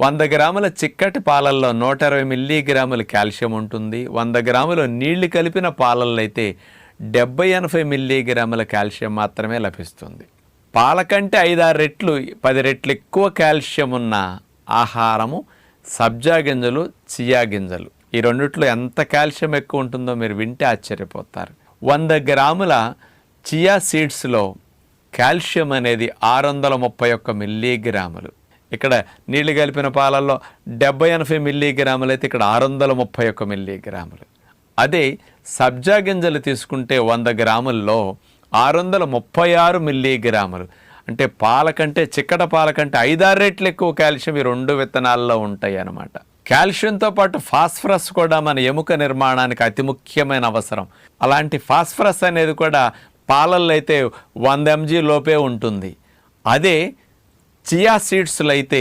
100 గ్రాముల చిక్కటి పాలల్లో 120 మిల్లీగ్రాముల కాల్షియం ఉంటుంది. 100 గ్రాముల నీళ్లు కలిపిన పాలల్లో అయితే 70-80 మిల్లీగ్రాముల కాల్షియం మాత్రమే లభిస్తుంది. పాల కంటే 5-6 రెట్లు 10 రెట్లు ఎక్కువ కాల్షియం ఉన్న ఆహారము సబ్జా గింజలు, చియా గింజలు. ఈ రెండిట్లో ఎంత కాల్షియం ఎక్కువ ఉంటుందో మీరు వింటే ఆశ్చర్యపోతారు. 100 గ్రాముల చియా సీడ్స్లో కాల్షియం అనేది 631 మిల్లీగ్రాములు. ఇక్కడ నీళ్లు కలిపిన పాలల్లో 70-80 మిల్లీగ్రాములు అయితే ఇక్కడ 631 మిల్లీగ్రాములు. అదే సబ్జా గింజలు తీసుకుంటే 100 గ్రాముల్లో 636 మిల్లీగ్రాములు. అంటే పాల కంటే చిక్కట పాల కంటే 5-6 రెట్లు ఎక్కువ కాల్షియం ఈ రెండు విత్తనాల్లో ఉంటాయి అన్నమాట. కాల్షియంతో పాటు ఫాస్ఫరస్ కూడా మన ఎముక నిర్మాణానికి అతి ముఖ్యమైన అవసరం. అలాంటి ఫాస్ఫరస్ అనేది కూడా పాలల్లో అయితే 100 mg లోపే ఉంటుంది. అదే చియా సీడ్స్లో అయితే